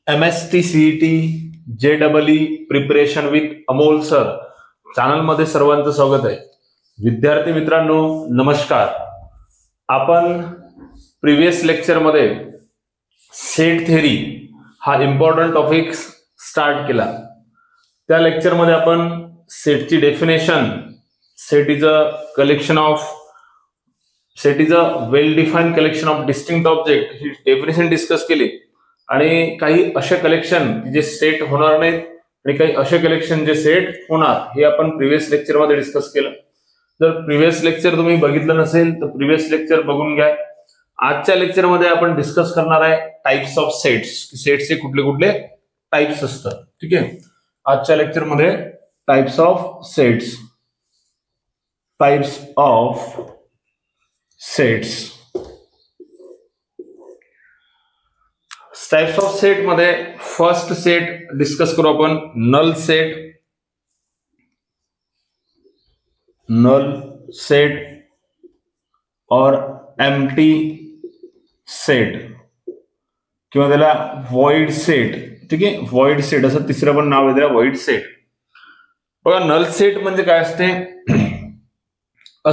MST CET JEE preparation with Amol sir channel मध्ये सर्वांचं स्वागत आहे. विद्यार्थी मित्रांनो नमस्कार. आपण प्रिव्हियस लेक्चर मध्ये सेट थेरी हा इम्पॉर्टंट टॉपिक स्टार्ट केला. त्या लेक्चर मध्ये आपण सेटची definition, set is a well defined collection of distinct object ही डेफिनेशन डिस्कस केली आणि काही असे कलेक्शन जे सेट होणार नाहीत आणि काही असे कलेक्शन जे सेट होणार हे आपण प्रिव्हियस लेक्चर मध्ये डिस्कस केलं. जर प्रिव्हियस लेक्चर तुम्ही बघितलं नसेल तर प्रिव्हियस लेक्चर बघून घ्या. आजच्या लेक्चर मध्ये आपण डिस्कस करणार आहे टाइप्स ऑफ सेट्स, सेट्सचे कुठले कुठले टाइप्स असतात. ठीक आहे, आजच्या लेक्चर मध्ये types of sets, types of sets. Types of set मध्ये फर्स्ट सेट डिस्कस करू आपण, नल सेट. नल सेट और एम्प्टी सेट किंवा त्याला व्हॉइड सेट. ठीक आहे, व्हॉइड सेट असं तिसरं पण नाव आहे त्याला, व्हॉइड सेट. बघा नल सेट म्हणजे काय असते? A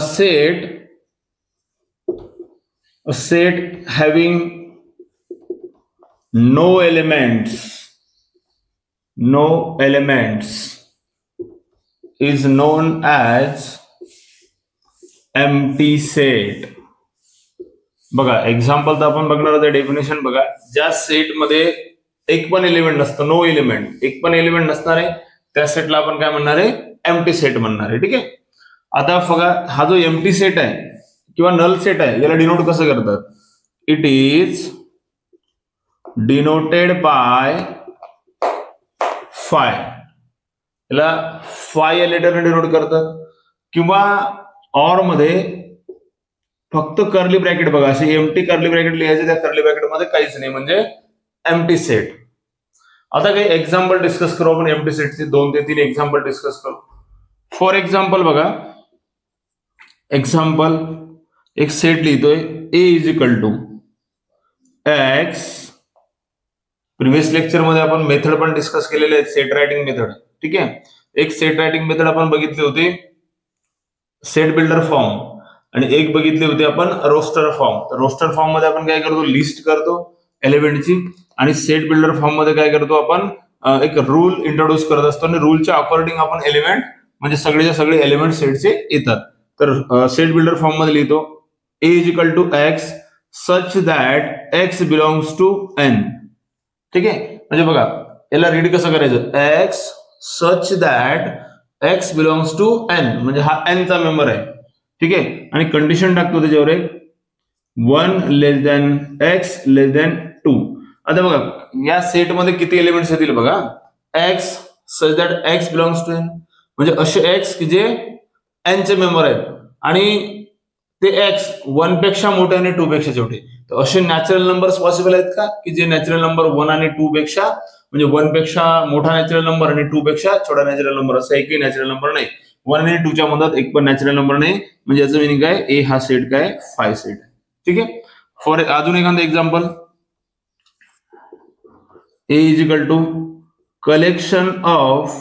set having no elements is known as empty set. बघा एक्झाम्पल तर आपण बघणार आहोत. डेफिनेशन बघा, ज्या सेट मध्ये एक पण एलिमेंट नसतं, नो एलिमेंट, एक पण एलिमेंट नसणार आहे त्या सेटला आपण काय म्हणणार आहे? एम्प्टी सेट म्हणणार आहे. ठीक आहे, आता बघा हा जो एम्प्टी सेट आहे किंवा नल सेट आहे याला डिनोट कसं करतात? It is denoted by phi. याला phi या लेटरने डिनोट करतात. किंवा ऑर मध्ये फक्त कर्ली ब्रॅकेट बघा, असे एम्प्टी कर्ली ब्रॅकेट लिहायचे, त्या कर्ली ब्रॅकेट मध्ये काहीच नाही म्हणजे एम्प्टी सेट. आता काही एक्झाम्पल डिस्कस करू आपण एम्प्टी सेटचे. 2 ते 3 एक्झाम्पल डिस्कस करू. फॉर एक्झाम्पल बघा, एक्झाम्पल एक सेट लिहितोय A is equal to x. Previous lecture मध्ये आपण मेथड पण डिस्कस केलेले आहेत, सेट रायटिंग मेथड. ठीक आहे, एक सेट रायटिंग मेथड आपण बघितली होती सेट बिल्डर फॉर्म, आणि एक बघितली होती आपण रोस्टर फॉर्म. तर रोस्टर फॉर्म मध्ये आपण काय करतो? लिस्ट करतो एलिमेंटची, आणि सेट बिल्डर फॉर्म मध्ये काय करतो? आपण एक रूल इंट्रोड्यूस करत असतो आणि रूलच्या अकॉर्डिंग आपण एलिमेंट म्हणजे सगळेच्या सगळे एलिमेंट सेटचे येतात. तर सेट बिल्डर फॉर्म मध्ये लिहितो A is equal to x such that x belongs to N. ठीक आहे, म्हणजे बघा याला रीड कसं करायचं? X such that x belongs to N, म्हणजे हा एन चा मेंबर आहे. ठीक आहे, आणि कंडिशन टाकतो त्याच्यावर एक 1 less than x less than 2. आता बघा या सेट मध्ये किती एलिमेंट्स येतील बघा? X such that x belongs to N, म्हणजे असे एक्स की जे एन चे मेंबर आहेत आणि ते एक्स 1 पेक्षा मोठे आणि 2 पेक्षा छोटे. तर असे नॅचरल नंबर्स पॉसिबल आहेत का की जे नॅचरल नंबर 1 आणि 2 पेक्षा, म्हणजे 1 पेक्षा मोठा नॅचरल नंबर आणि 2 पेक्षा छोटा नॅचरल नंबर, असा एकही नॅचरल नंबर नाही. 1 आणि 2 च्या मधात एक पण नॅचरल नंबर नाही, म्हणजे याचं मिनिंग काय? ए हा सेट काय? फाय सेट आहे. ठीक आहे, फॉर अजून एखादं example, A is equal to collection of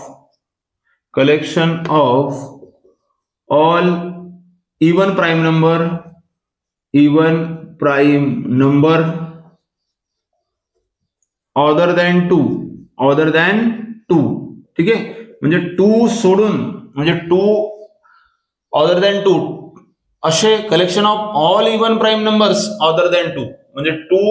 all even prime number other than 2. ठीक आहे, म्हणजे 2 सोडून, म्हणजे 2 other than 2 असे collection of all even prime numbers other than 2, म्हणजे 2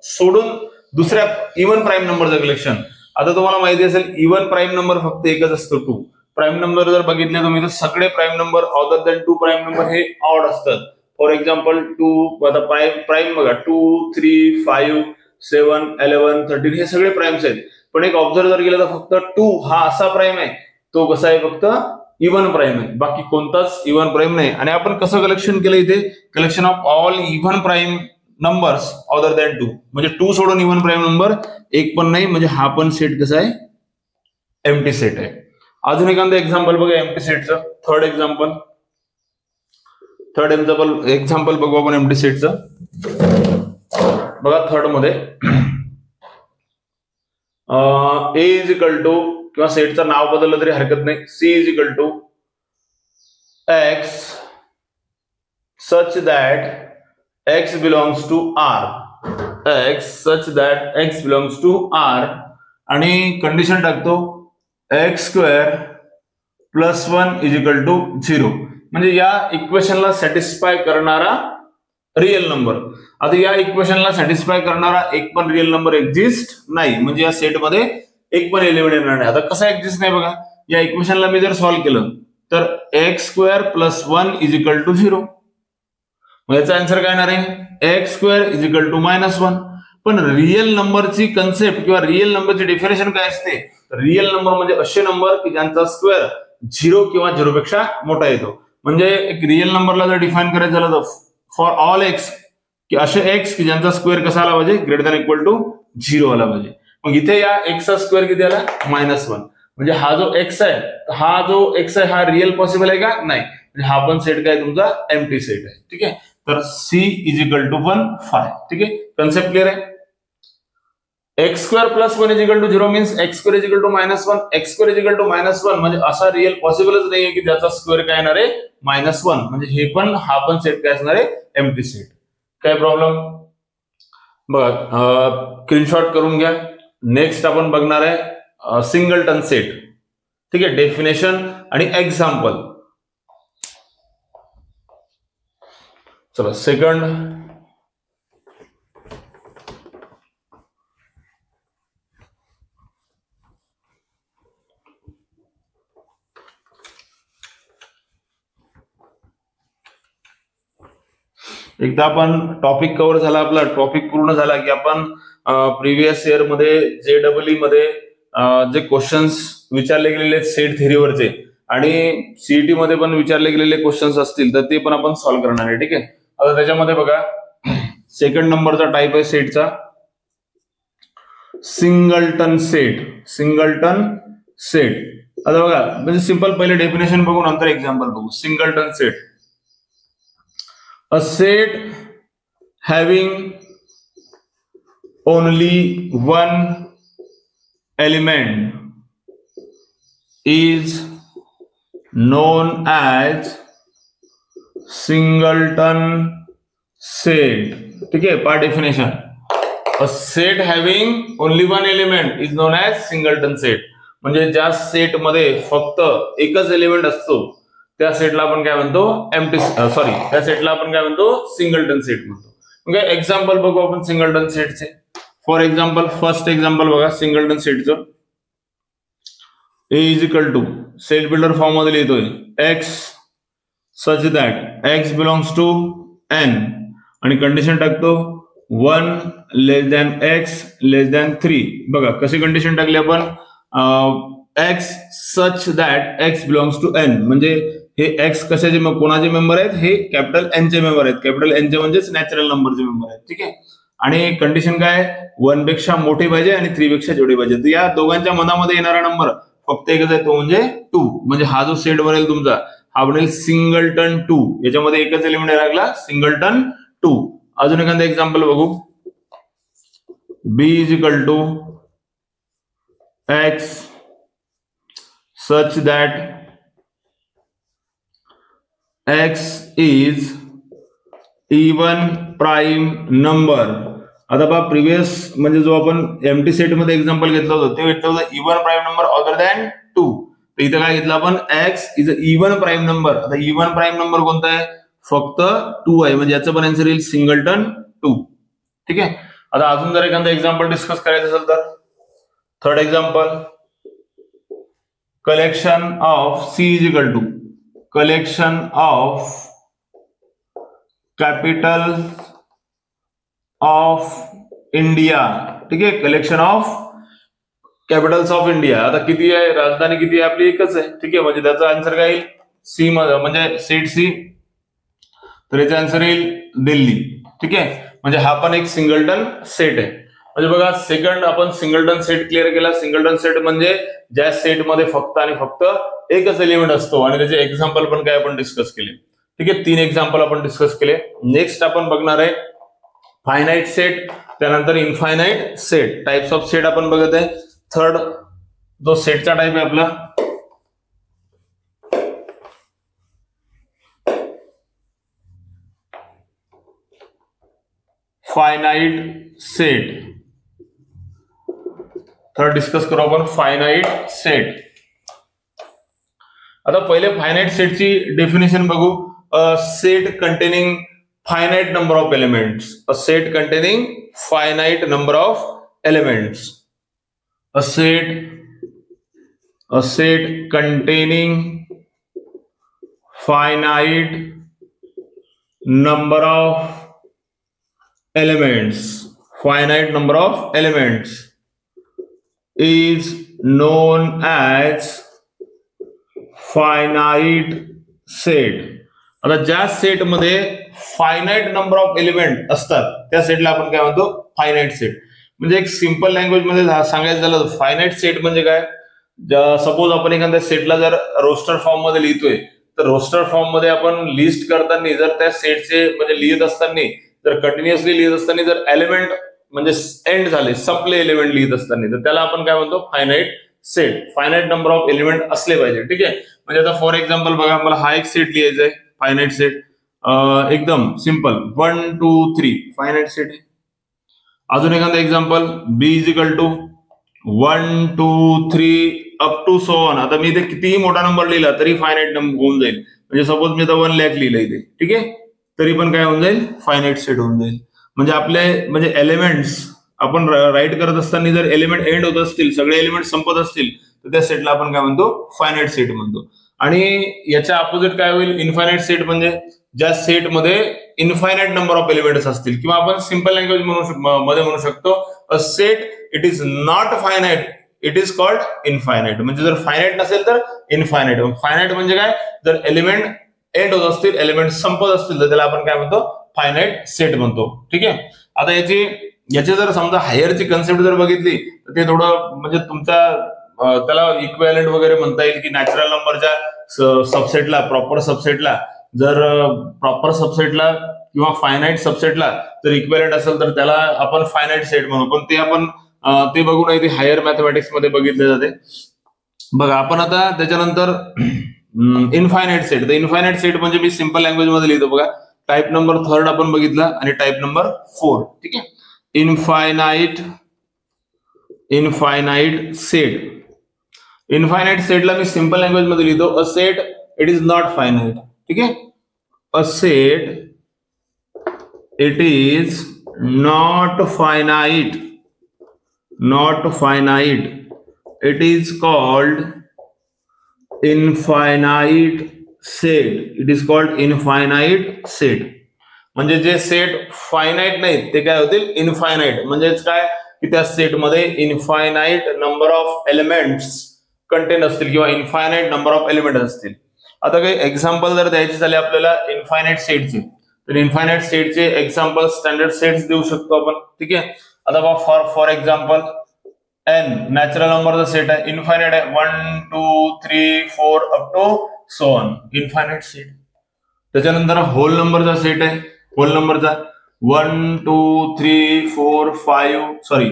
सोडून दुसऱ्या इवन प्राइम नंबरचं कलेक्शन. आता तुम्हाला माहिती असेल इवन प्राइम नंबर फक्त एकच असतो 2. प्राइम नंबर जर बघितले तुम्ही तर सगळे prime number other than 2 prime number हे ऑड असतात. फॉर एक्झाम्पल 2, आता प्राइम बघा 2, 3, 5, 7, 11, 13 हे सगळे प्राइम्स आहेत. पण एक ऑब्झर्व जर केलं तर फक्त 2 हा असा प्राइम आहे, तो कसा आहे? फक्त इवन प्राइम आहे, बाकी कोणताच इवन प्राइम नाही. आणि आपण कसं कलेक्शन केलं इथे? Collection of all even prime numbers other than 2, म्हणजे 2 सोडून इव्हन प्राइम नंबर एक पण नाही, म्हणजे हा पण सेट कसा आहे? एम्प्टी सेट आहे. अजून एखादं एक्झाम्पल बघा एम्प्टी सेटचं. थर्ड एक्झाम्पल बघू आपण एम्प्टी सेटचं. बघा थर्ड मध्ये ए इज इक्वल टू किंवा सेटचं नाव बदललं तरी हरकत नाही, C is equal to x such that x belongs to R, x such that x belongs to R, आणि कंडिशन टाकतो x square plus 1 is equal to 0, म्हणजे या इक्वेशनला सॅटिस्फाय करणारा रिअल नंबर. आता या इक्वेशनला सॅटिस्फाय करणारा एक पण रिअल नंबर एक्झिस्ट नाही, म्हणजे या सेटमध्ये एक पण एलिमेंट येणार नाही. आता कसा एक्झिस्ट नाही बघा, या इक्वेशनला मी जर सॉल्व्ह केलं तर x square plus 1 is equal to 0, मग याचा आन्सर काय येणार आहे x square is equal to -1. पण रिअल नंबरची कन्सेप्ट किंवा रिअल नंबरची डेफिनेशन काय असते, रिअल नंबर म्हणजे असे नंबर की ज्यांचा स्क्वेअर 0 किंवा 0 पेक्षा मोठा येतो. म्हणजे एक रिअल नंबरला जर डिफाइन करायचं झालं तर फॉर ऑल एक्स की असे एक्स की ज्यांचा स्क्वेअर कसा आला पाहिजे ग्रेटर दॅन इक्वल टू 0 आला पाहिजे. मग इथे या एक्सचा स्क्वेअर किती आला -1, म्हणजे हा जो एक्स आहे हा रिअल पॉसिबल आहे का नाही, म्हणजे हा पण सेट काय तुमचा एम्प्टी सेट आहे. ठीक आहे, तर सी इज इक्वल टू 1 5. ठीक आहे, कन्सेप्ट क्लिअर आहे. X square plus 1 is equal to 0 means x square is equal to -1, x square is equal to -1 म्हणजे असा रिअल पॉसिबलच नाहीये की ज्याचा स्क्वेअर काय येणार आहे -1, म्हणजे हे पण हा पण सेट काय असणार आहे एम्प्टी सेट. काय प्रॉब्लेम बघा, स्क्रीनशॉट करून घ्या. नेक्स्ट आपण बघणार आहे सिंगलटन सेट. ठीक आहे, डेफिनेशन आणि एक्झाम्पल. चला सेकंड, एकदा आपण टॉपिक कव्हर झाला, आपला टॉपिक पूर्ण झाला की आपण प्रिव्हियस इयर मध्ये JEE मध्ये जे क्वेश्चन्स विचारले गेलेले सेट थेरीवरचे आणि सीईटी मध्ये पण विचारले गेलेले क्वेश्चन्स असतील तर ते पण आपण सॉल्व्ह करणार आहे. ठीक आहे, आता त्याच्यामध्ये बघा सेकंड नंबरचा टाइप आहे सेटचा सिंगलटन सेट. सिंगलटन सेट, आता बघा म्हणजे सिंपल पहिले डेफिनेशन बघू नंतर एक्झाम्पल बघू. Singleton set, a set having only one element is known as singleton set. ठीक है, par definition a set having only one element is known as singleton set. म्हणजे ज्या सेट मध्ये फक्त एकच एलिमेंट असतो त्या सेटला आपण काय म्हणतो त्या सेटला आपण काय म्हणतो सिंगलटन सेट म्हणतो. म्हणजे एक्झाम्पल बघू आपण सिंगलटन सेटचे. फॉर एक्झाम्पल फर्स्ट एक्झाम्पल बघा सिंगलटन सेटचं. A is equal to set builder form मध्ये लिहितोय x such that x belongs to N आणि कंडिशन टाकतो 1 less than x less than 3. बघा कशी कंडिशन टाकली आपण, x such that x belongs to N, म्हणजे हे एक्स कशाचे कोणाचे मेंबर आहेत, हे कॅपिटल एन चे मेंबर आहेत. कॅपिटल एन चे म्हणजेच नॅचरल नंबरचे मेंबर आहेत. ठीक आहे, आणि कंडिशन काय 1 पेक्षा मोठी पाहिजे आणि 3 पेक्षा छोटी पाहिजे. तर या दोघांच्या मनामध्ये येणारा नंबर फक्त एकच आहे, तो म्हणजे 2. म्हणजे हा जो सेट बनेल तुमचा हा बनेल सिंगलटन 2. याच्यामध्ये एकच एलिमेंट लागला सिंगलटन 2. अजून एखादं एक्झाम्पल बघू. B is equal to x such that x is even prime number. आता बघा प्रिव्हियस म्हणजे जो आपण एम्प्टी सेट मध्ये एक्झाम्पल घेतलं होतं ते घेतलं होतं even prime number other than 2. तर इथं काय घेतलं आपण x is a even prime number. आता इवन प्राईम नंबर कोणता आहे, फक्त 2 आहे, म्हणजे याचं पण आन्सर येईल सिंगलटन 2. ठीक आहे, आता अजून जर एखादं एक्झाम्पल डिस्कस करायचं असेल तर third example collection of C is equal to collection of capital of India. ठीक आहे, collection of Capitals of India. आता किती आहे, राजधानी किती आहे आपली, एकच आहे. ठीक आहे, म्हणजे त्याचा आन्सर काय येईल सी मध्ये, म्हणजे सेट सी, तर याचा आन्सर येईल दिल्ली. ठीक आहे, म्हणजे हा पण एक सिंगलटन सेट आहे. म्हणजे बघा सेकंड आपण सिंगलटन सेट क्लिअर केला. सिंगलटन सेट म्हणजे ज्या सेट मध्ये फक्त आणि फक्त एकच एलिमेंट असतो आणि त्याचे एक्झाम्पल पण काय आपण डिस्कस केले. ठीक आहे, 3 एक्झाम्पल आपण डिस्कस केले. नेक्स्ट आपण बघणार आहे फायनाइट सेट, त्यानंतर infinite set. Types of set आपण बघत आहे. थर्ड जो सेटचा टाइप आहे आपला फायनाइट सेट. थर्ड डिस्कस करू आपण फायनाइट सेट. आता पहिले फायनाइट सेटची डेफिनेशन बघू. A set containing finite number of elements. A set containing finite number of elements. A set containing finite number of elements. Finite number of elements is known as finite set. आता ज्या set मध्ये finite number of element असतात त्या सेटला आपण काय म्हणतो finite set. म्हणजे एक सिंपल लँग्वेज मध्ये सांगायचं झालं तर फायनाइट सेट म्हणजे काय. सपोज आपण एखाद्या सेटला जर रोस्टर फॉर्म मध्ये लिहितोय तर रोस्टर फॉर्म मध्ये आपण लिस्ट करताना जर त्या सेटचे म्हणजे लिहित असताना जर कंटिन्युअसली लिहित असताना जर एलिमेंट म्हणजे एंड झाले संपले एलिमेंट लिहित असताना तर त्याला आपण काय म्हणतो finite set. Finite number of element असले पाहिजे. ठीक आहे. म्हणजे आता फॉर एक्झाम्पल बघा मला हा एक सेट लिहायचा आहे फायनाइट सेट. एकदम सिंपल 1 2 3 फायनाइट सेट आहे. अजून एखादा example B is equal to 1 2 3 up to so on. आता मी इथे कितीही मोठा नंबर लिहिला तरी फायनाइट नंबर होऊन जाईल. म्हणजे सपोज मी आता 1 लाख लिहिलं इथे ठीक आहे तरी पण काय होऊन जाईल फायनाइट सेट होऊन जाईल. म्हणजे आपले म्हणजे एलिमेंट्स आपण राईट करत असताना जर एलिमेंट एंड होत असतील सगळे एलिमेंट संपत असतील तर त्या सेटला आपण काय म्हणतो फायनाइट सेट म्हणतो. आणि याच्या अपोजिट काय होईल इनफायनाइट सेट म्हणजे ज्या सेटमध्ये इनफायनाइट नंबर ऑफ एलिमेंट्स असतील किंवा आपण सिंपल लँग्वेज मध्ये म्हणू शकतो a set it is not finite it is called infinite. म्हणजे जर फायनाइट नसेल तर इनफायनाइट. फायनाइट म्हणजे काय जर एलिमेंट एंड होत असतील एलिमेंट संपत असतील तर त्याला आपण काय म्हणतो फायनाइट सेट म्हणतो. ठीक आहे. आता याची जर समजा हायरची कन्सेप्ट जर बघितली तर ते थोडं म्हणजे तुमच्या त्याला इक्विव्हॅलंट वगैरे म्हणता येईल की नॅचरल नंबरच्या सबसेटला प्रॉपर सबसेटला जर प्रॉपर सबसेटला किंवा फायनाइट सबसेटला जर इक्विव्हॅलंट असेल तर त्याला आपण फायनाइट सेट म्हणू. पण ते आपण ते बघू नाही ते हायर मॅथमॅटिक्स मध्ये बघितले जाते. बघा आपण आता त्याच्यानंतर इनफायनाइट सेट. तर इनफायनाइट सेट म्हणजे मी सिंपल लँग्वेज मध्ये लिहितो बघा. टाइप नंबर थर्ड आपण बघितला आणि टाइप नंबर 4. ठीक आहे. Infinite set. इनफायनाइट सेटला मी सिंपल लँग्वेज मध्ये लिहितो a set it is not finite. ठीक आहे. A set it is not finite it is called infinite set. It is called infinite set. म्हणजे जे सेट फायनाइट नाहीत ते काय होतील इनफायनाइट. म्हणजेच काय की त्या सेटमध्ये infinite number of elements content असतील किंवा इनफायनाइट नंबर ऑफ एलिमेंट असतील. आता काही एक्झाम्पल जर द्यायचे झाले आपल्याला इनफायनाइट सेटचे तर इनफायनाइट सेटचे एक्झाम्पल स्टँडर्ड सेट्स देऊ शकतो आपण. ठीक आहे. आता फॉर एक्झाम्पल एन नॅचरल नंबरचा सेट आहे इनफायनाइट आहे 1 2 3 4 up to so on infinite set. त्याच्यानंतर होल नंबरचा सेट आहे होल नंबरचा 1 2 3 4 5 सॉरी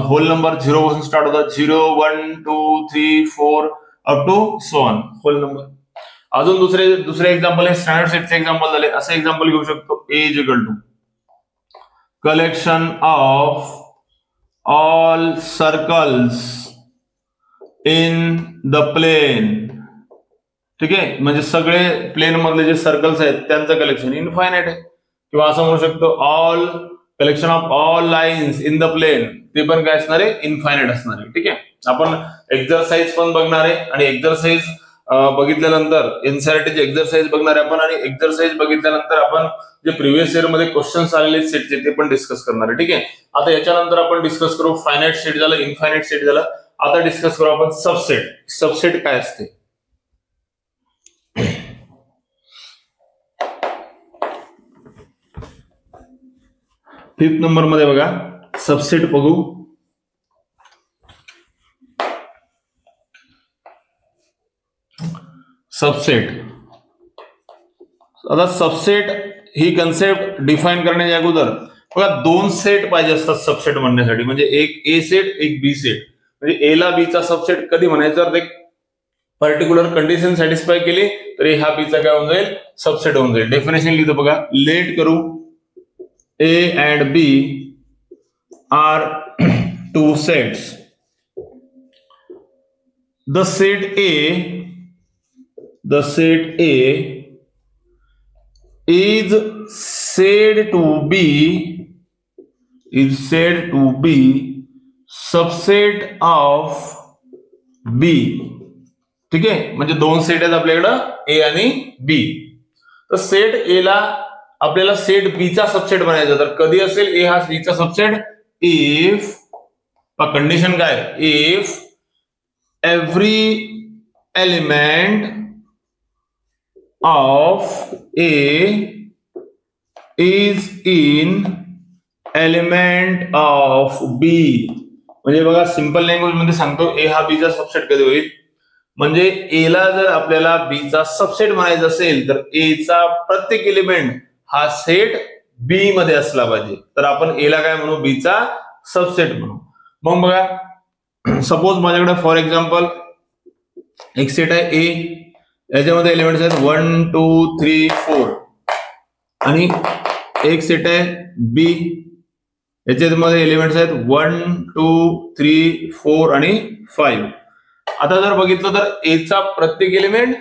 होल नंबर 0 पासून स्टार्ट होतात 0 1 2 3 4 up to so on whole number. अजून दुसरे एक्झाम्पल आहे स्टँडर्ड सेटचे एक्झाम्पल झाले. असे एक्झाम्पल घेऊ शकतो A is equal to collection of all circles in the plane. ठीक आहे. म्हणजे सगळे प्लेन मधले जे सर्कल्स आहेत त्यांचं कलेक्शन इनफायनाइट आहे. किंवा असं म्हणू शकतो all collection of all lines in the plane ते पण काय असणार आहे इनफायनाइट असणार आहे. ठीक आहे. आपण एक्झरसाइज पण बघणार आहे आणि एक्झरसाइज बघितल्यानंतर एनसीईआरटीची एक्झरसाइज बघणार आहे आपण आणि एक्झरसाइज बघितल्यानंतर आपण जे प्रिव्हियस इयर मध्ये क्वेश्चन्स आलेले सेटचे ते पण डिस्कस करणार आहे. ठीक आहे. आता याच्यानंतर आपण डिस्कस करू फायनाइट सेट झालं इनफायनाइट सेट झालं. आता डिस्कस करू आपण सबसेट. सबसेट काय असते. फिफ्थ नंबर मध्ये बघा सबसेट बघू. सबसेट. आता सबसेट ही कन्सेप्ट डिफाइन करण्याच्या अगोदर बघा दोन सेट पाहिजे असतात सबसेट म्हणण्यासाठी. म्हणजे एक ए सेट एक बी सेट. म्हणजे ए ला बी चा सबसेट कधी म्हणायचं, तर एक पर्टिक्युलर कंडिशन सॅटिस्फाय केली तरी हा बी चा काय होऊन जाईल, सबसेट होऊन जाईल. डेफिनेशन लिहितो बघा, लेट करू A and B are two sets. The set A is said to be subset of B. ठीक आहे, म्हणजे दोन सेट आहेत आपल्याकडं ए आणि बी. तर सेट ए ला आपल्याला सेट बी चा सबसेट बनायचा, तर कधी असेल ए हा बी चा सबसेट, इफ कंडिशन काय, if every element of A is in element of B. म्हणजे बघा सिंपल लँग्वेज मध्ये सांगतो, ए हा बी चा सबसेट कधी होईल, म्हणजे ए ला जर आपल्याला बी चा सबसेट म्हणायचं असेल तर ए चा प्रत्येक एलिमेंट हा सेट बी मध्ये असला पाहिजे. तर आपण ए ला काय म्हणू, बी चा सबसेट म्हणू. मग बघा, सपोज माझ्याकडे फॉर एक्झाम्पल एक सेट आहे ए, याच्यामध्ये एलिमेंट्स आहेत 1 2 3 4, आणि एक सेट आहे बी, याच्यामध्ये एलिमेंट्स आहेत 1 2 3 4 आणि 5. आता जर बघितलं तर ए चा प्रत्येक एलिमेंट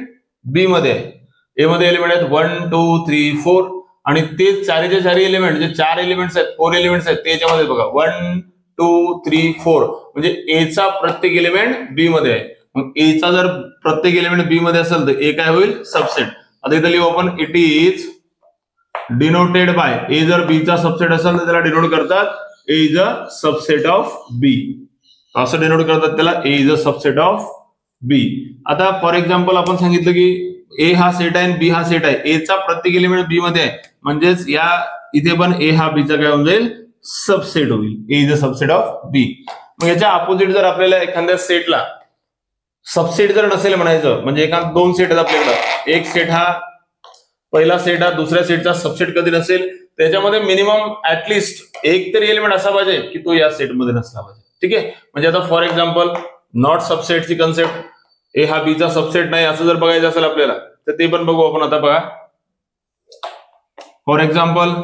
बी मध्ये आहे, ए मध्ये एलिमेंट आहेत 1 2 3 4, आणि ते चारीचे चारी एलिमेंट जे 4 एलिमेंट्स आहेत, 4 एलिमेंट्स आहेत, ते याच्यामध्ये बघा 1 2 3 4, म्हणजे ए चा प्रत्येक एलिमेंट बी मध्ये आहे. मग ए चा जर प्रत्येक एलिमेंट बी मध्ये असेल तर ए काय होईल, सबसेट. आता इथे लिहू आपण, इट इज डिनोटेड बाय, ए जर बी चा सबसेट असेल तर त्याला डिनोट करतात ए इज अ सबसेट ऑफ बी, असं डिनोट करतात त्याला, ए इज अ सबसेट ऑफ बी. आता फॉर एक्झाम्पल आपण सांगितलं की ए हा सेट आहे आणि बी हा सेट आहे, ए चा प्रत्येक एलिमेंट बी मध्ये आहे, म्हणजेच या इथे पण ए हा बी चा काय होऊन जाईल, सबसेट होईल, ए इज अ सबसेट ऑफ बी. मग याच्या अपोजिट जर आपल्याला एखाद्या सेटला सबसेट जर नसेल म्हणायचं, म्हणजे एखादा दोन सेट आहेत आपल्याकडं, एक सेट हा पहिला सेट हा दुसऱ्या सेटचा सबसेट कधी नसेल, त्याच्यामध्ये मिनिमम ऍटलिस्ट एक तरी एलिमेंट असा पाहिजे की तो या सेटमध्ये नसला पाहिजे. ठीक आहे, म्हणजे आता फॉर एक्झाम्पल नॉट सबसेटची कन्सेप्ट, ए हा बी चा सबसेट नाही असं जर बघायचं असेल आपल्याला तर ते पण बघू आपण. आता बघा, for example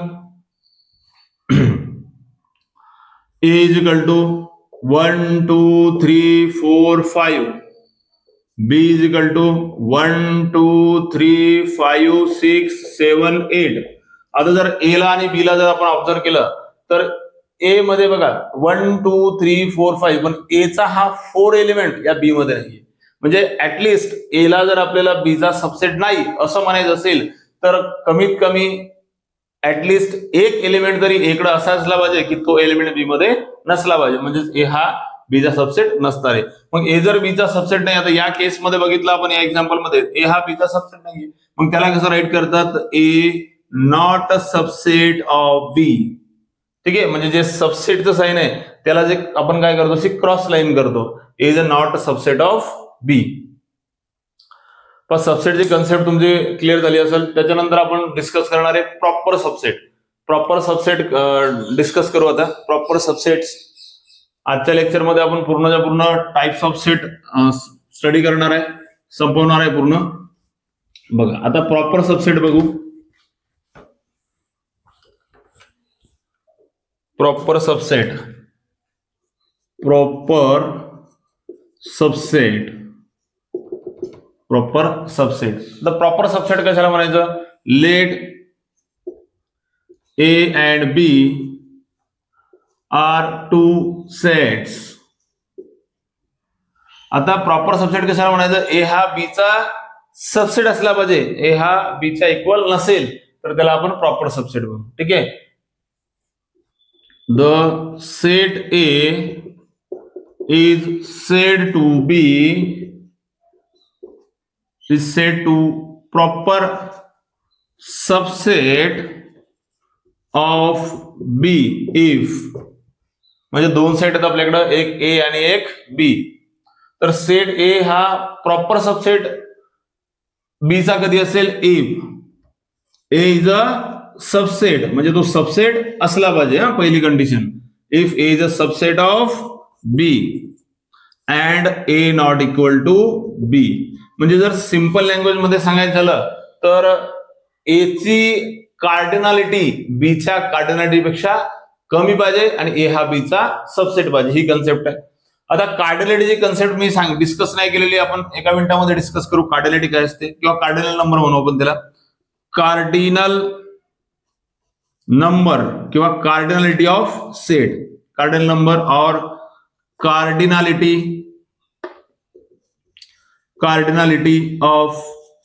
A is equal to 1 2 3 4 5, B is equal to 1 2 3 5 6 7 8. आता जर ए ला आणि बी ला जर आपण ऑब्झर्व केलं तर ए मध्ये बघा 1 2 3 4 5, पण ए चा हा 4 एलिमेंट या बी मध्ये नाहीये, म्हणजे ऍटलिस्ट ए ला जर आपल्याला बी चा सबसेट नाही असं म्हणायचं असेल तर कमीत कमी ऍटलिस्ट एक एलिमेंट तरी एकडे असा असला पाहिजे की तो एलिमेंट बी मध्ये नसला पाहिजे, म्हणजे ए हा बी चा सबसेट नसणार आहे. मग ए जर बी चा सबसेट नाही, आता या केस मध्ये बघितलं आपण, या एक्झाम्पल मध्ये ए हा बी चा सबसेट नाहीये, मग त्याला कसं राईट करतात, ए नॉट अ सबसेट ऑफ बी. ठीक आहे, म्हणजे जे सबसेटचं साइन आहे त्याला जे आपण काय करतो, क्रॉस लाईन करतो, A is a not a subset of B. पण सबसेटची कन्सेप्ट तुमची क्लिअर झाली असेल. त्याच्यानंतर आपण डिस्कस करणार आहे proper subset. Proper subset discuss करू आता. प्रॉपर सबसेट्स आजच्या लेक्चर मध्ये आपण पूर्णच्या पूर्ण टाइप्स ऑफ सेट स्टडी करणार आहे, संपवणार आहे पूर्ण. बघा आता प्रॉपर सबसेट बघू. Proper subset, proper subset, proper subset. The proper subset कशाला म्हणायचं, let A and B are two sets. आता प्रॉपर सबसेट कशाला म्हणायचं, ए हा बी चा सबसेट असला पाहिजे, ए हा बी चा इक्वल नसेल तर त्याला आपण प्रॉपर सबसेट म्हणू. ठीक आहे, the set A is said to be proper subset of B if, म्हणजे दोन सेट आहेत आपल्याकडे, एक ए आणि एक बी. तर सेट ए हा प्रॉपर सबसेट बी चा कधी असेल, if A is a subset, म्हणजे तो सबसेट असला पाहिजे. पहिली condition, if A is a subset of B. And A not equal to B. म्हणजे जर सिंपल लँग्वेज मध्ये सांगायचं झालं तर ए ची कार्डिनॅलिटी बीच्या कार्डिनॅलिटीपेक्षा कमी पाहिजे आणि ए हा बीचा सबसेट पाहिजे, ही कन्सेप्ट आहे. आता कार्डिनॅलिटीची कन्सेप्ट मी डिस्कस नाही केलेली, आपण एका मिनिटामध्ये डिस्कस करू. कार्डिनॅलिटी काय असते किंवा कार्डिनल नंबर म्हणू आपण त्याला. कार्डिनल नंबर किंवा कार्डिनॅलिटी ऑफ सेट, कार्डिनल नंबर और कार्डिनॅलिटी ऑफ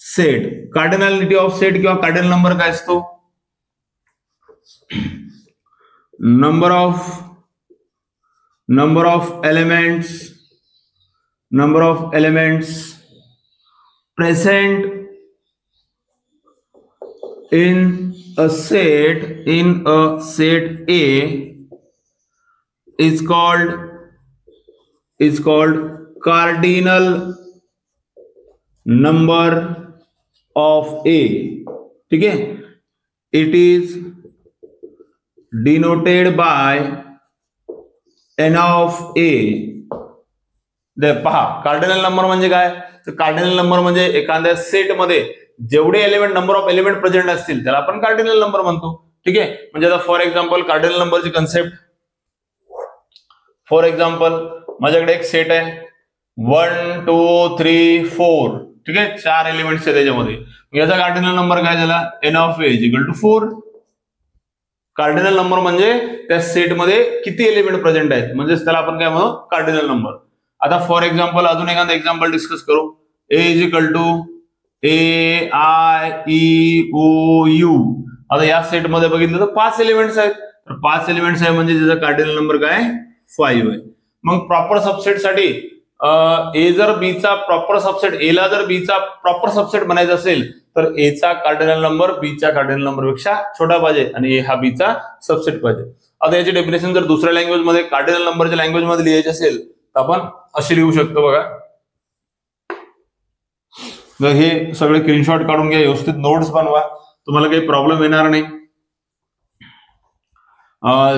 सेट. कार्डिनॅलिटी ऑफ सेट किंवा कार्डिनल नंबर काय असतो? number of elements present in a set A is called cardinal number of A. ठीक है, it is denoted by n of A. पहा, cardinal number म्हणजे काय? तर कार्डिनल नंबर म्हणजे एखाद्या सेट मध्ये जेवढे element, number of element present असतील त्याला आपण कार्डिनल नंबर म्हणतो. ठीक आहे, म्हणजे आता फॉर एक्झाम्पल कार्डिनल नंबरची कन्सेप्ट, फॉर एक्झाम्पल माझ्याकडे एक सेट आहे 1 2 3 4. ठीक आहे, 4 एलिमेंट्स आहेत त्याच्यामध्ये. याचा कार्डिनल नंबर काय झाला? n of A is equal to 4. Cardinal number म्हणजे त्या सेट मध्ये किती एलिमेंट प्रेझेंट आहेत, म्हणजे त्याला आपण काय म्हणू? Cardinal number. आता फॉर एक्झाम्पल अजून एखादा एक्झाम्पल डिस्कस करू. A is equal to AIEOU. आता या सेट मध्ये बघितलं तर 5 एलिमेंट्स आहेत, तर 5 एलिमेंट्स आहे म्हणजे त्याचा कार्डिनल नंबर काय? 5 आहे. मग प्रॉपर सबसेट साठी ए जर बीचा प्रॉपर सबसेट, एला जर बीचा प्रॉपर सबसेट बनायचा असेल तर एचा कार्डिनल नंबर बीच्या कार्डिनल नंबर पेक्षा छोटा पाहिजे आणि ए हा बीचा सबसेट पाहिजे. आता याची डेफिनेशन जर दुसऱ्या लँग्वेज मध्ये कार्डिनल नंबरच्या लँग्वेज मध्ये लिहायची असेल तर आपण अशी लिहू शकतो. बघा, हे सगळे स्क्रीनशॉट काढून घ्या, व्यवस्थित नोट्स बनवा, तुम्हाला काही प्रॉब्लेम येणार नाही.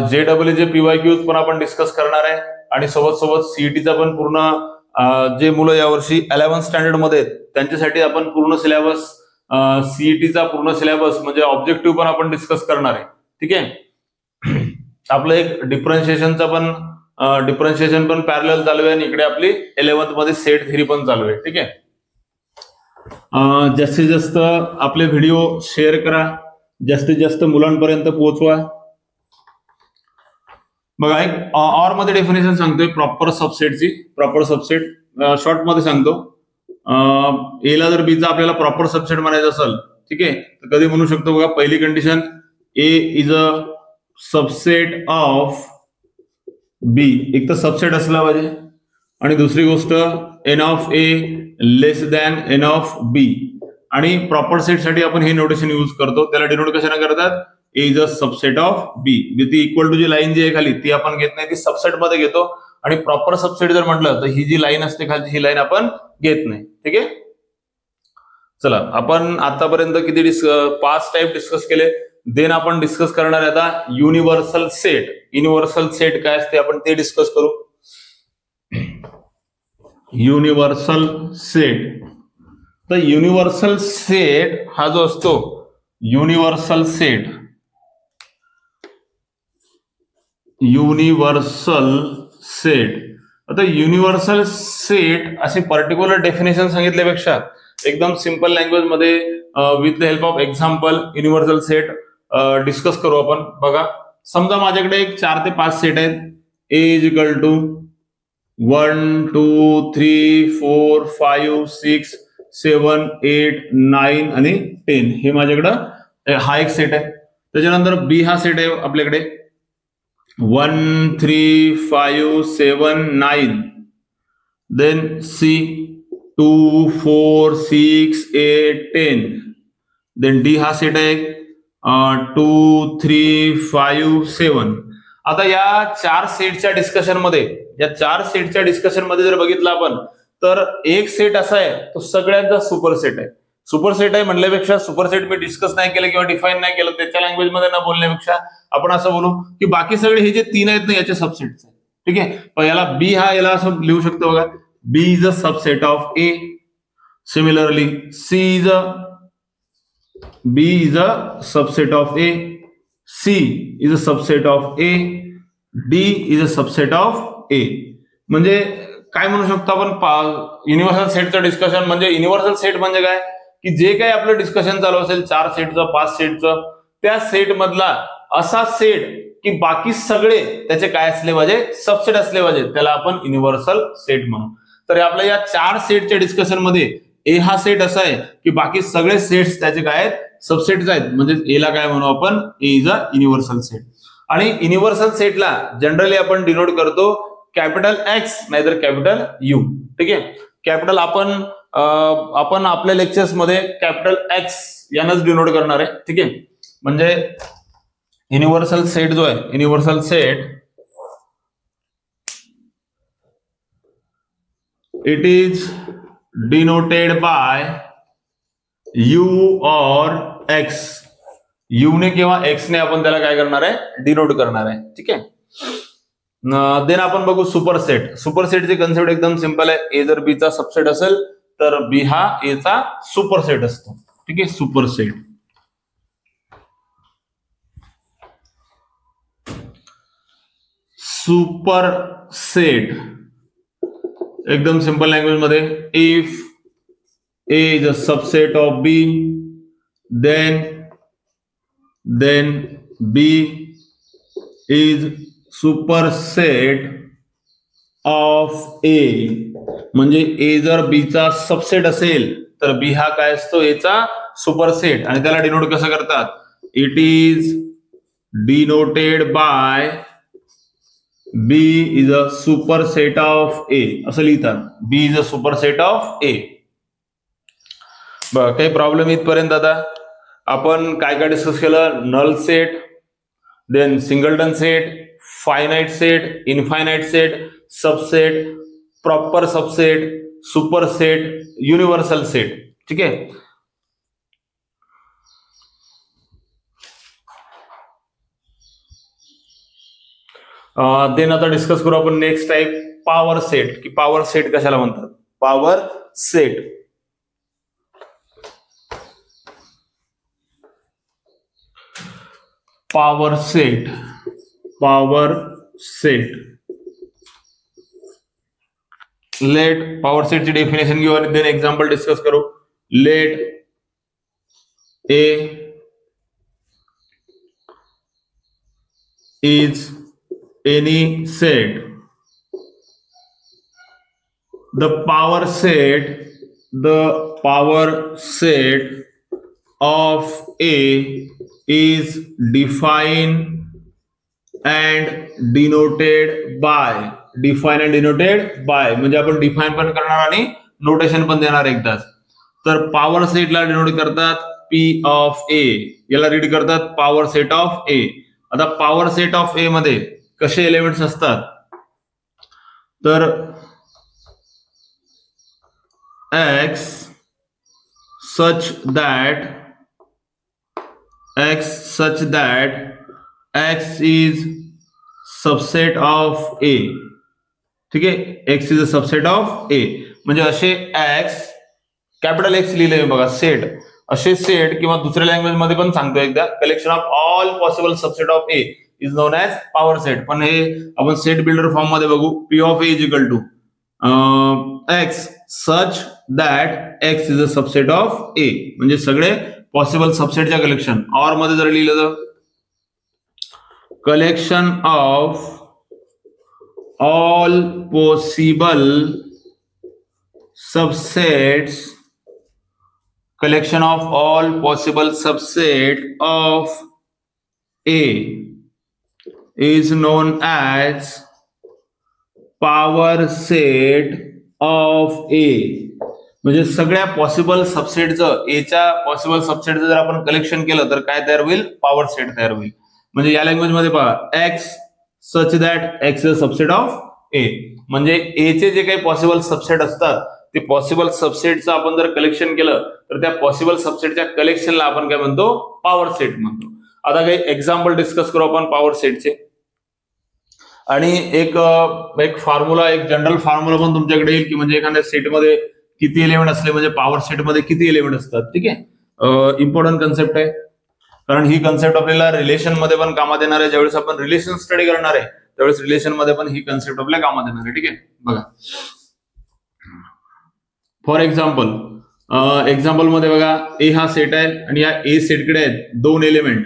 JEE PYQs पण आपण डिस्कस करणार आहे आणि सोबत सीईटीचा पण पूर्ण जे मुलं यावर्षी 11th स्टँडर्ड मध्ये आहेत त्यांच्यासाठी आपण पूर्ण सिलेबस, सीईटीचा पूर्ण सिलेबस म्हणजे ऑब्जेक्टिव्ह पण आपण डिस्कस करणार आहे. ठीक आहे, आपलं एक डिफरन्शिएशन पण पॅरलल चालू आहे आणि इकडे आपली 11th मध्ये सेट थेरी पण चालू आहे. ठीक आहे, जास्तीत जास्त आपले व्हिडिओ शेअर करा, जास्तीत जास्त मुलांपर्यंत पोहोचवा. बघा, एक ऑर मध्ये डेफिनेशन सांगतोय प्रॉपर सबसेटची. प्रॉपर सबसेट शॉर्ट मध्ये सांगतो. एला जर बीचा आपल्याला प्रॉपर सबसेट म्हणायचं असेल, ठीक आहे, तर कधी म्हणू शकतो? बघा, पहिली condition A is a subset of B, एक तर सबसेट असला पाहिजे, आणि दुसरी गोष्ट N of A less than N of B. आणि प्रॉपर सेट साठी आपण हे नोटेशन यूज करतो, त्याला डिनोट कशाने करतात? ए इज अ सबसेट ऑफ बी. ती इक्वल टू जी लाईन जी आहे खाली ती आपण घेत नाही, ती सबसेट मध्ये घेतो. आणि प्रॉपर सबसेट जर म्हटलं तर ही जी लाईन असते खाली, ही लाईन आपण घेत नाही. ठीक आहे, चला आपण आतापर्यंत किती 5 टाइप डिस्कस केले. देन आपण डिस्कस करणार आहे आता युनिव्हर्सल सेट. युनिव्हर्सल सेट काय असते आपण ते डिस्कस करू. युनिव्हर्सल सेट, तर युनिव्हर्सल सेट हा जो असतो, युनिव्हर्सल सेट आता युनिव्हर्सल सेट अशी पर्टिक्युलर डेफिनेशन सांगितल्यापेक्षा एकदम सिंपल लँग्वेज मध्ये with the help of example universal set discuss करू आपण. बघा, समजा माझ्याकडे एक 4 ते 5 सेट आहेत. ए इज इक्वल टू 1 2 3 4 5 6 7 8 9 आणि 10 हे माझ्याकडं हा एक सेट आहे. त्याच्यानंतर बी हा सेट आहे आपल्याकडे 1 3 5 7 9. Then C 2 4 6 8 10. देन डी हा सेट आहे 2 3 5 7. आता या 4 सेटच्या डिस्कशन मध्ये जर बघितलं आपण तर एक सेट असा आहे तो सगळ्यांचा सुपर सेट आहे. सुपर सेट आहे म्हणल्यापेक्षा सुपर सेट मी डिस्कस नाही केलं किंवा डिफाईन नाही केलं त्याच्या लँग्वेज मध्ये न बोलण्यापेक्षा आपण असं बोलू की बाकी सगळे हे जे 3 आहेत ना याचे सबसेट्स आहेत. ठीक आहे. पण याला बी हा याला असं लिहू शकतो बघा, B is a subset of A. Similarly C is a B is a subset of A, C is a subset of A, D is a subset of A. म्हणजे काय म्हणू शकतो आपण युनिव्हर्सल सेटचं डिस्कशन म्हणजे युनिव्हर्सल सेट म्हणजे काय की जे काही आपलं डिस्कशन चालू असेल 4 सेटचं 5 सेटचं त्या सेट मधला असा सेट की बाकी सगळे त्याचे काय असले पाहिजे सबसेट असले पाहिजे त्याला आपण युनिव्हर्सल सेट म्हणू. तर आपल्या या 4 सेटच्या डिस्कशन मध्ये ए हा सेट असा आहे की बाकी सगळे सेट्स त्याचे काय आहेत सबसेट्स आहेत म्हणजे एला काय म्हणू आपण ए इज अ युनिव्हर्सल सेट. आणि युनिव्हर्सल सेटला जनरली आपण डिनोट करतो कॅपिटल एक्स नाहीतर कॅपिटल यू. ठीक आहे. कॅपिटल आपण आपल्या लेक्चर्स मध्ये कॅपिटल एक्स यानंच डिनोट करणार आहे. ठीक आहे. म्हणजे युनिव्हर्सल सेट जो आहे universal set it is denoted by you और एक्स. यू ने किंवा एक्स ने आपण त्याला काय करणार आहे डिनोट करणार आहे. ठीक आहे. देन आपण बघू सुपरसेट. सुपरसेटची कन्सेप्ट एकदम सिंपल आहे. ए जर बी चा सबसेट असेल तर बी हा ए चा सुपरसेट असतो. ठीक आहे. सुपरसेट सुपरसेट एकदम सिंपल लँग्वेज मध्ये if A is a subset of B then B is superset of A. म्हणजे A जर B चा सबसेट असेल तर B हा काय असतो A चा सुपरसेट. आणि त्याला डिनोट कसं करतात it is denoted by B is a superset of A असं लिहितात. B is a superset of A. बघा काही प्रॉब्लेम इथपर्यंत. आता आपण काय काय डिस्कस केलं null set then singleton set finite set infinite set subset proper subset superset universal set. ठीक आहे. देन आता डिस्कस करू आपण नेक्स्ट टाइप पॉवर सेट की पॉवर सेट कशाला म्हणतात. Power set power set let power सेटची डेफिनेशन घेऊ आणि देन एक्झाम्पल डिस्कस करू. Let A is any set the power set of A is defined and denoted by. म्हणजे आपण define पण करणार आणि नोटेशन पण देणार एकदाच. तर पॉवर सेटला डिनोट करतात P ऑफ A, याला रीड करतात पॉवर सेट ऑफ A. आता पॉवर सेट ऑफ A मध्ये कसे एलिमेंट्स असतात तर X such that X is subset of A. ठीक आहे. X is a subset of A. म्हणजे असे X कॅपिटल X लिहिले बघा सेट असे सेट किंवा दुसऱ्या लँग्वेज मध्ये पण सांगतो एकदा collection of all possible subset of A is known as power set. पण हे आपण सेट बिल्डर फॉर्म मध्ये बघू. P of A is equal to X such that X is a subset of A. म्हणजे सगळे पॉसिबल सबसेटच्या कलेक्शन. ऑर मध्ये जर लिहिलं तर collection of all possible subsets of A is known as power set of A. म्हणजे सगळ्या possible सबसेटचं एच्या possible सबसेटचं जर आपण कलेक्शन केलं तर काय तयार होईल पॉवर सेट तयार होईल. म्हणजे या लँग्वेज मध्ये पहा X such that X is subset of A. म्हणजे A चे जे काही पॉसिबल सबसेट असतात ते पॉसिबल सबसेटचं आपण जर कलेक्शन केलं तर त्या पॉसिबल सबसेटच्या कलेक्शनला आपण काय म्हणतो पॉवर सेट म्हणतो. आता काही एक्झाम्पल डिस्कस करू आपण पॉवर सेटचे. आणि एक फॉर्म्युला, एक जनरल फॉर्म्युला पण तुमच्याकडे येईल की म्हणजे एखाद्या सेटमध्ये किती एलिमेंट असले म्हणजे पॉवर सेटमध्ये किती एलिमेंट असतात. ठीक आहे, इम्पॉर्टंट कन्सेप्ट आहे, कारण ही कन्सेप्ट आपल्याला रिलेशन मध्ये पण कामात येणार आहे. ज्यावेळेस आपण रिलेशन स्टडी करणार आहे त्यावेळेस रिलेशन मध्ये पण ही कन्सेप्ट आपल्या कामात येणार आहे. ठीक आहे, बघा फॉर एक्झाम्पल मध्ये बघा ए हा सेट आहे आणि या ए सेटकडे आहेत दोन एलिमेंट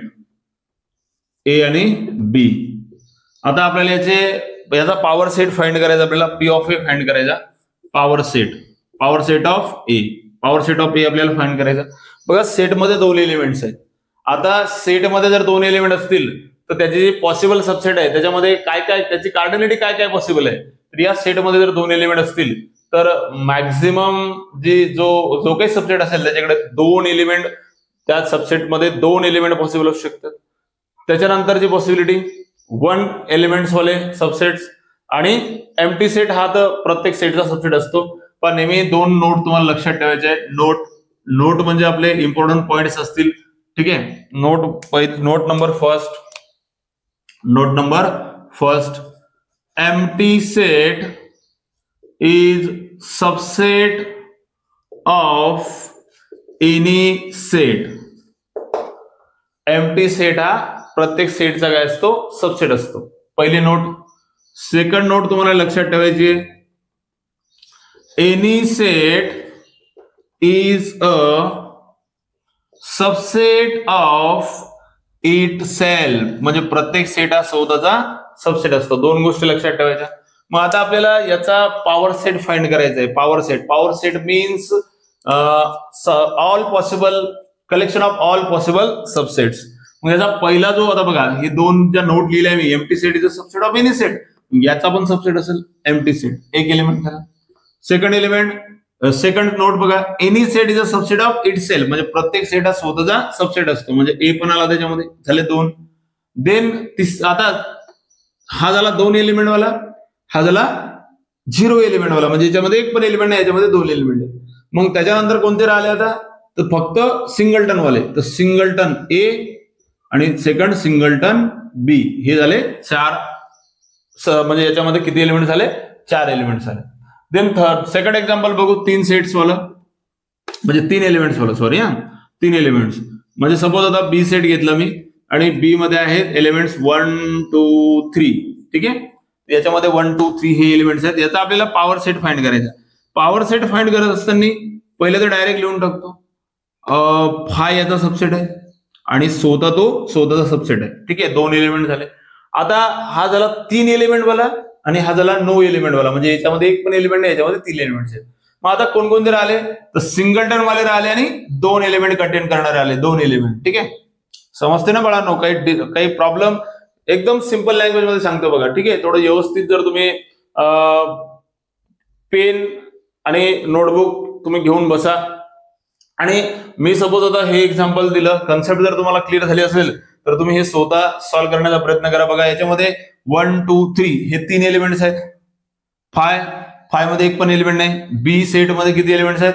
ए आणि बी. आता आपल्याला याचा पॉवर सेट फाइंड करायचा, आपल्याला पी ऑफ ए फाइंड करायचा. पॉवर सेट ऑफ ए आपल्याला फाइंड करायचा. बघा सेटमध्ये दोन एलिमेंट्स आहेत. आता सेटमध्ये जर दोन एलिमेंट असतील तर त्याची जी पॉसिबल सबसेट आहे त्याच्यामध्ये काय काय, त्याची कार्डिनलिटी काय काय पॉसिबल आहे. तर या सेटमध्ये जर दोन एलिमेंट असतील तर मॅक्झिमम जो काही सबसेट असेल त्याच्याकडे दोन एलिमेंट, त्या सबसेटमध्ये दोन एलिमेंट पॉसिबल असू शकतात. त्याच्यानंतरची पॉसिबिलिटी 1 एलिमेंट्स वाले सबसेट्स आणि एम्प्टी सेट हा तर प्रत्येक सेटचा सबसेट असतो. पण नेहमी दोन नोट तुम्हाला लक्षात ठेवायचे आहे. नोट म्हणजे आपले इम्पॉर्टंट पॉइंट्स असतील. ठीक आहे, note number first empty set is subset of any set. Empty set हा प्रत्येक सेटचा काय असतो, सबसेट असतो. पहिली नोट. सेकंड नोट तुम्हाला लक्षात ठेवायची आहे, any set is a subset of itself. म्हणजे प्रत्येक सेट हा स्वतःचा सबसेट असतो. दोन गोष्टी लक्षात ठेवायच्या. मग आता आपल्याला याचा पॉवर सेट फाइंड करायचा आहे. Power set means all possible collection of all possible subsets. मग याचा पहिला जो, आता बघा हे दोन ज्या नोट लिहिल्या मी, empty set is a subset of any set, याचा पण सबसेट असेल एम्प्टी सेट, एक एलिमेंट करा. सेकंड नोट बघा, any set is a subset of itself. म्हणजे प्रत्येक सेट हा स्वतःचा सबसेट असतो. म्हणजे ए पण आला त्याच्यामध्ये, झाले दोन. देन आता हा झाला दोन एलिमेंट वाला, हा झाला 0 एलिमेंट वाला. म्हणजे याच्यामध्ये एक पण एलिमेंट नाही, याच्यामध्ये दोन एलिमेंट आहे. मग त्याच्यानंतर कोणते राहिले आता, तर फक्त सिंगलटन वाले. तर सिंगलटन ए आणि सेकंड सिंगलटन बी, हे झाले 4. म्हणजे याच्यामध्ये किती एलिमेंट झाले, 4 एलिमेंट झाले. देन सेकंड एक्झाम्पल बघू, 3 सेट्स वाला, म्हणजे 3 एलिमेंट्स वाला, सॉरी 3 एलिमेंट्स. म्हणजे सपोज आता बी सेट घेतला मी आणि बी मध्ये आहेत एलिमेंट्स 1 2 3. ठीक आहे, याच्यामध्ये 1 2 3 हे एलिमेंट्स आहेत. याचा आपल्याला पॉवर सेट फाइंड करायचा. पॉवर सेट फाइंड करत असताना पहिले तर डायरेक्ट लिहून टाकतो, हा याचा सबसेट आहे आणि स्वतःचा सबसेट आहे. ठीक आहे, 2 एलिमेंट झाले. आता हा झाला 3 एलिमेंट वाला आणि हा झाला 9 एलिमेंट वाला. म्हणजे याच्यामध्ये एक पण एलिमेंट नाही, याच्यामध्ये 3 एलिमेंट्स आहेत. मग आता कोणकोणते राहिले, तर सिंगलटन वाले राहिले आणि 2 एलिमेंट कंटेन करणारे आले, 2 एलिमेंट. ठीक आहे, समजते ना बाळांनो, काही प्रॉब्लेम, एकदम सिंपल लँग्वेज मध्ये सांगतो बघा. ठीक आहे, थोडं व्यवस्थित जर तुम्ही पेन आणि नोटबुक तुम्ही घेऊन बसा आणि मी सपोज आता हे एक्झाम्पल दिलं, कन्सेप्ट जर तुम्हाला क्लिअर झाली असेल तर तुम्ही हे स्वतः सॉल्व्ह करण्याचा प्रयत्न करा. बघा याच्यामध्ये 1 2 3 हे 3 एलिमेंट्स आहेत. फाय मध्ये एक पण एलिमेंट नाही. बी सेट मध्ये किती एलिमेंट्स आहेत,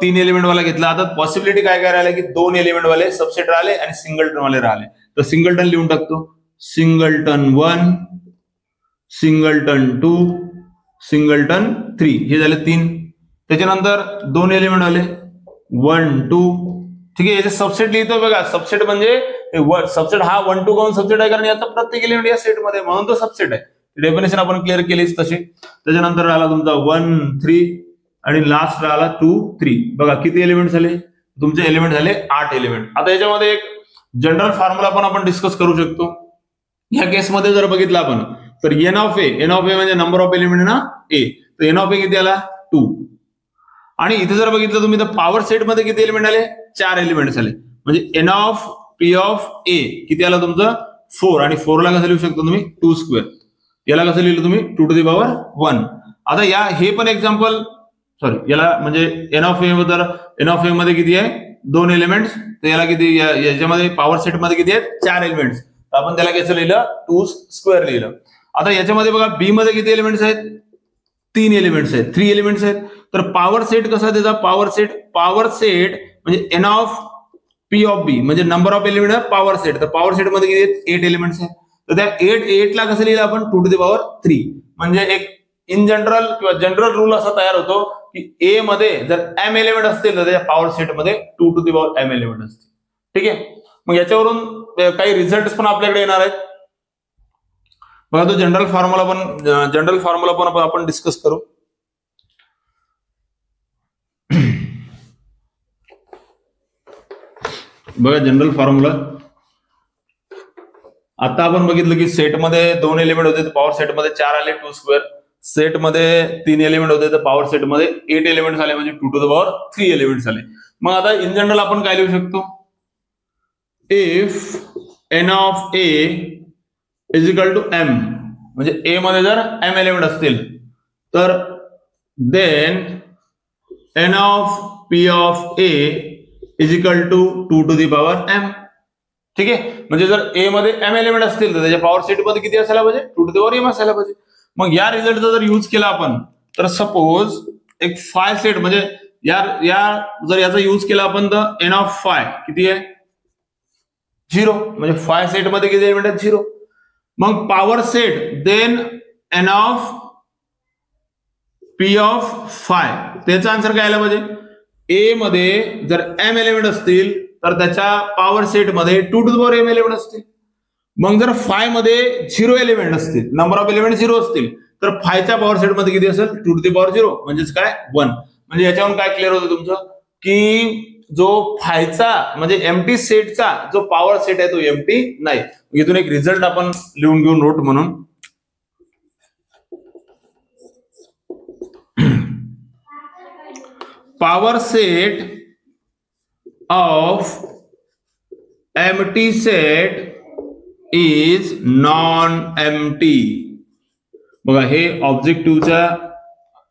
3 एलिमेंट वाला घेतला. आता पॉसिबिलिटी काय काय राहिले की 2 एलिमेंट वाले सबसेट राहिले आणि सिंगलटन वाले राहिले. तर सिंगलटन लिहून टाकतो, सिंगलटन 1 सिंगलटन 2 सिंगलटन 3, हे झाले 3. त्याच्यानंतर 2 एलिमेंट वाले 1 2. ठीक आहे, याचे सबसेट लिहितो बघा. सबसेट म्हणजे सबसेट हा 1 2 काऊन सबसेट आहे, कारण याचा प्रत्येक एलिमेंट या सेटमध्ये, म्हणून तो सबसेट आहे. डेफिनेशन आपण क्लिअर केलीच तशी. त्याच्यानंतर राहिला तुमचा 1 3 आणि लास्ट राहिला 2 3. बघा किती एलिमेंट झाले, तुमचे एलिमेंट झाले 8 एलिमेंट. आता याच्यामध्ये एक जनरल फॉर्म्युला पण आपण डिस्कस करू शकतो. ह्या केसमध्ये जर बघितलं आपण तर एन ऑफ ए म्हणजे नंबर ऑफ एलिमेंट ना ए, तर एन ऑफ ए किती आला 2. आणि इथे जर बघितलं तुम्ही तर पॉवर सेट मध्ये किती एलिमेंट आले, 4 एलिमेंट झाले. म्हणजे एन ऑफ पी ऑफ ए किती आला तुमचं 4. आणि 4 ला कसं लिहू शकतो तुम्ही 2 स्क्वेअर. याला कसं लिहिलं तुम्ही 2 टू द पॉवर 1. आता हे पण एक्झाम्पल, सॉरी याला म्हणजे एन ऑफ ए मध्ये किती आहे 2 एलिमेंट्स. तर याला किती, याच्यामध्ये पॉवर सेट मध्ये किती आहेत 4 एलिमेंट्स. तर आपण त्याला कसं लिहिलं 2 स्क्वेअर लिहिलं. आता याच्यामध्ये बघा बी मध्ये किती एलिमेंट्स आहेत, 3 एलिमेंट्स आहेत, 3 एलिमेंट्स आहेत. तर पॉवर सेट कसा त्याचा, पॉवर सेट म्हणजे एन ऑफ पी ऑफ बी म्हणजे number of element power set. तर पॉवर सेट मध्ये किती आहेत 8 एलिमेंट्स आहेत. तर त्या 8 ला कसं लिहिलं आपण 2 to the power 3. म्हणजे एक इन जनरल किंवा जनरल रूल असा तयार होतो की ए मध्ये जर m एलिमेंट असतील तर त्याच्या पॉवर सेट मध्ये 2 to the power m element असतील. ठीक आहे. मग याच्यावरून काही रिझल्ट पण आपल्याकडे येणार आहेत. बघा तो जनरल फॉर्म्युला पण आपण डिस्कस करू. बघा जनरल फॉर्म्युला आता आपण बघितलं की सेटमध्ये 2 एलिमेंट होते तर पॉवर सेटमध्ये 4 आले 2 स्क्वेअर. सेटमध्ये 3 एलिमेंट होते तर पॉवर सेटमध्ये 8 एलिमेंट आले म्हणजे 2 to the power 3 एलिमेंट आले. मग आता इन जनरल आपण काय लिहू शकतो, इफ n of a is equal to m, म्हणजे a मध्ये जर m एलिमेंट असतील तर then n of p of a is equal to 2 to the power m. ठीक आहे. म्हणजे जर a मध्ये m एलिमेंट असतील तर त्याच्या पॉवर सेट मध्ये किती असायला पाहिजे 2 to the power m असायला पाहिजे. मग या रिझल्टचा जर यूज केला आपण तर सपोज एक फाय सेट म्हणजे जर याचा यूज केला आपण तर n ऑफ फाय किती आहे 0, म्हणजे फाय सेट मध्ये किती एलिमेंट आहेत 0. मग power set then n of p of phi, त्याचा आन्सर काय आला पाहिजे, ए मध्ये जर m एलिमेंट असतील तर त्याच्या पॉवर सेट मध्ये 2 to the power m element असतील. मग जर फाय मध्ये 0 एलिमेंट असतील, नंबर ऑफ एलिमेंट 0 असतील तर फायच्या पॉवर सेट मध्ये किती असेल 2 to the power 0, म्हणजेच काय 1. म्हणजे याच्यावरून काय क्लिअर होतं तुमचं की जो फायचा म्हणजे एम्प्टी सेटचा जो पॉवर सेट आहे तो एम्प्टी नाही. इथून एक रिझल्ट आपण लिहून घेऊ नोट म्हणून. Power set of empty set is non empty. बघा हे ऑब्जेक्टिव्हच्या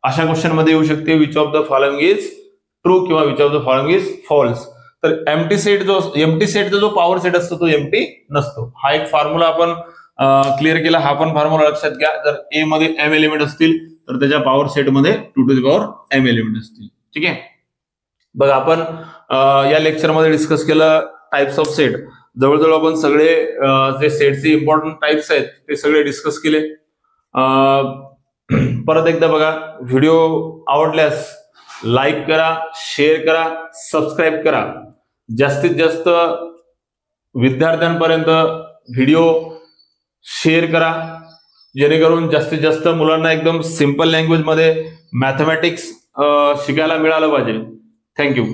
अशा क्वेश्चन मध्ये येऊ शकते, which of the following is true किंवा which of the following is false. तर एम्प्टी सेटचा जो पॉवर सेट असतो तो एम्प्टी नसतो. हा एक फॉर्म्युला आपण क्लिअर केला. हा पण फॉर्म्युला लक्षात घ्या. जर ए मध्ये m एलिमेंट असतील तर त्याच्या पॉवर सेट मध्ये 2 to the power m element असतील. ठीक आहे. बघा आपण या लेक्चर मध्ये डिस्कस केलं टाइप्स ऑफ सेट. जवळजवळ आपण सगळे जे सेटचे इम्पॉर्टंट टाइप्स आहेत ते सगळे डिस्कस केले. परत एकदा बघा, व्हिडिओ आवडल्यास लाईक करा, शेअर करा, सबस्क्राईब करा. जास्तीत जास्त विद्यार्थ्यांपर्यंत व्हिडिओ शेअर करा जेणेकरून जास्तीत जास्त मुलांना एकदम सिंपल लँग्वेज मध्ये मॅथमॅटिक्स शिकायला मिळालं पाहिजे. थँक्यू.